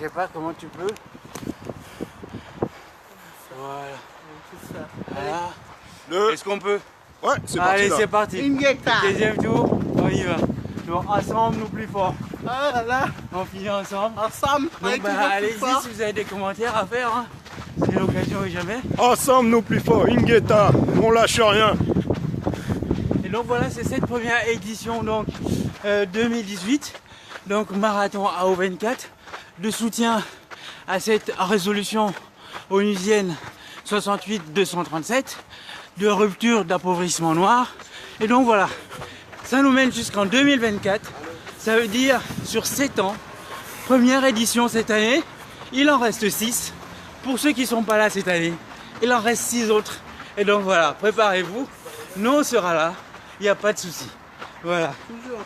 sais pas comment tu peux. Voilà. Voilà. Est-ce qu'on peut? Ouais, c'est parti. Allez, là. c'est parti. Deuxième tour, on y va. Donc ensemble, nous plus fort. Ah là là, On finit ensemble. ensemble, Donc allez-y si vous avez des commentaires à faire. Hein. C'est l'occasion et jamais. Ensemble, nous plus forts. Ingeta, on lâche rien. Et donc voilà, c'est cette première édition donc 2018. Donc marathon AO24 de soutien à cette résolution onusienne 68-237 de rupture d'appauvrissement noir. Et donc voilà, ça nous mène jusqu'en 2024. Ça veut dire sur 7 ans, première édition cette année, il en reste 6. Pour ceux qui ne sont pas là cette année, il en reste 6 autres. Et donc voilà, préparez-vous, nous on sera là, il n'y a pas de souci. Voilà. Toujours.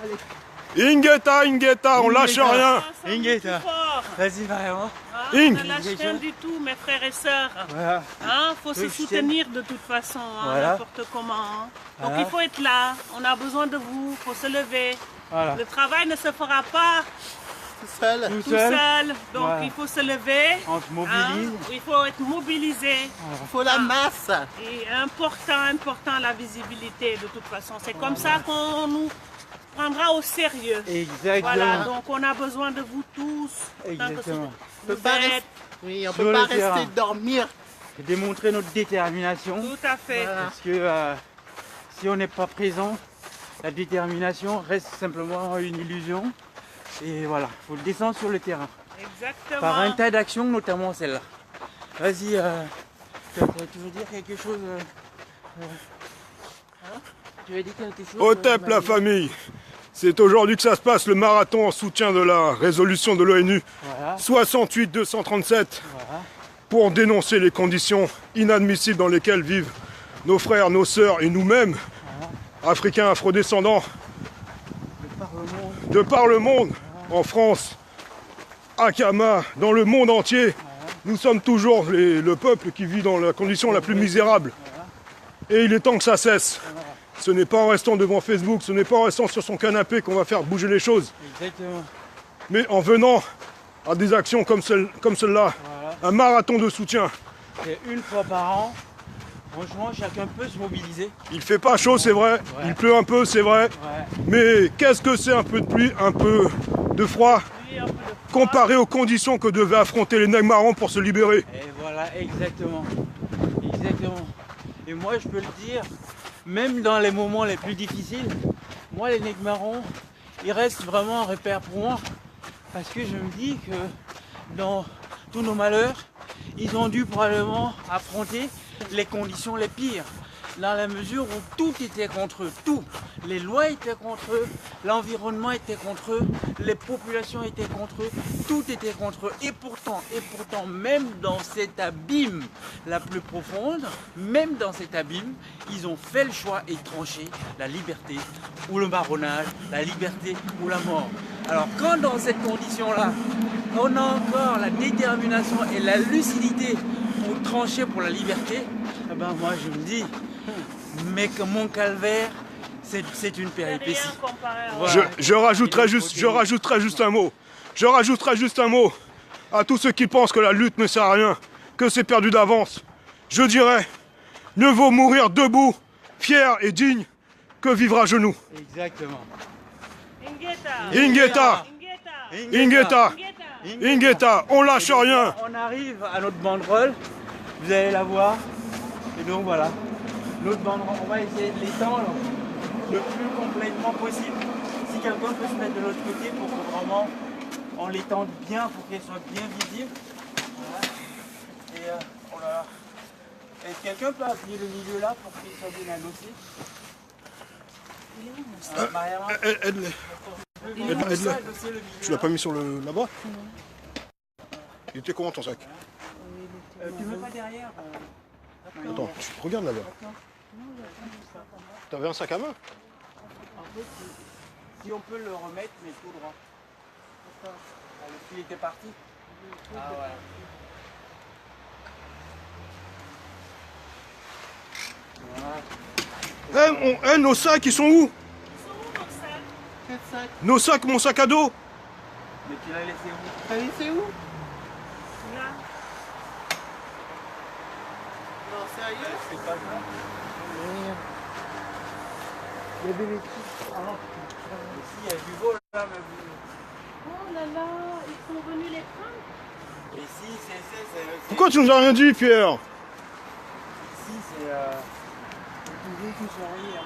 Allez. Ingeta, on lâche rien. Ingeta, vas-y vraiment. Ing. On ne lâche rien du tout, mes frères et sœurs. Voilà. Hein, faut se soutenir de toute façon, hein, Voilà. n'importe comment. Hein. Donc Voilà. il faut être là, on a besoin de vous, il faut se lever. Voilà. Le travail ne se fera pas Tout seul. Tout tout seul, seul, donc Voilà. il faut se lever. on se mobilise. Il faut être mobilisé. Il faut la masse. Et important la visibilité de toute façon. C'est comme ça qu'on nous prendra au sérieux. Exactement. Voilà, donc on a besoin de vous tous. Exactement. On peut Vous pas êtes- rester, oui, on Sur peut pas le terrain. rester dormir. Démontrer notre détermination. Tout à fait. Voilà. Parce que si on n'est pas présent, la détermination reste simplement une illusion. Et voilà, il faut le descendre sur le terrain. Exactement. Par un tas d'actions, notamment celle-là. Vas-y, tu veux dire quelque chose Tu veux dire quelque chose Otep la famille. C'est aujourd'hui que ça se passe, le marathon en soutien de la résolution de l'ONU Voilà, 68-237 voilà. pour dénoncer les conditions inadmissibles dans lesquelles vivent nos frères, nos sœurs et nous-mêmes, Africains afrodescendants, Le Parlement, de par le monde, en France, à Kama, dans le monde entier. Nous sommes toujours le peuple qui vit dans la condition la plus misérable. Et il est temps que ça cesse. Ce n'est pas en restant devant Facebook, ce n'est pas en restant sur son canapé qu'on va faire bouger les choses, exactement. mais en venant à des actions comme celle-là, Voilà. un marathon de soutien. C'est une fois par an. Franchement, chacun peut se mobiliser. Il fait pas chaud, c'est vrai, il pleut un peu, c'est vrai, Ouais. mais qu'est-ce que c'est un peu de pluie, un peu de froid, Oui, un peu de froid. comparé aux conditions que devaient affronter les nègres marrons pour se libérer. Et voilà, exactement. Exactement. Et moi, je peux le dire, même dans les moments les plus difficiles, moi, les nègres marrons, ils restent vraiment un repère pour moi. Parce que je me dis que dans tous nos malheurs, ils ont dû probablement affronter les conditions les pires. Dans la mesure où tout était contre eux, tout. Les lois étaient contre eux, l'environnement était contre eux, les populations étaient contre eux, tout était contre eux. Et pourtant, même dans cet abîme la plus profonde, même dans cet abîme, ils ont fait le choix et tranché la liberté ou le marronnage, la liberté ou la mort. Alors quand dans cette condition-là, on a encore la détermination et la lucidité pour trancher pour la liberté, eh ben moi je me dis, mais que mon calvaire, c'est une C'est rien péripétie. comparé à Voilà. Je rajouterai juste un mot. Je rajouterai juste un mot à tous ceux qui pensent que la lutte ne sert à rien, que c'est perdu d'avance. Je dirais, mieux vaut mourir debout, fier et digne, que vivre à genoux. Exactement. Ingeta. Ingeta, Ingeta, on lâche rien. On arrive à notre banderole, vous allez la voir. Et donc voilà, notre banderole, on va essayer de l'étendre le plus complètement possible. Si quelqu'un peut se mettre de l'autre côté pour que vraiment on l'étende bien, pour qu'elle soit bien visible. Voilà. Et oh là là. Est-ce que quelqu'un peut appuyer le milieu là pour qu'il soit bien adossé? Mariama, Aide-les. adossez le milieu Tu l'as pas mis sur le là-bas? Il était comment ton sac? Tu veux pas derrière Attends, regarde là-bas. T'avais un sac à main? En fait, si on peut le remettre, mais tout droit. Ah, le fil était parti. Ah voilà. Nos sacs, ils sont où? Quel sac? Nos sacs, mon sac à dos? Mais tu l'as laissé où? T'as laissé où? Là. Non, sérieux? C'est pas ça. Il y avait les trucs. Ici, il y a du beau là, mais Oh là là, ils sont venus les prendre. ici, c'est. Pourquoi tu nous as rien dit, Pierre? Ici, c'est. Les cousins qui sont rien.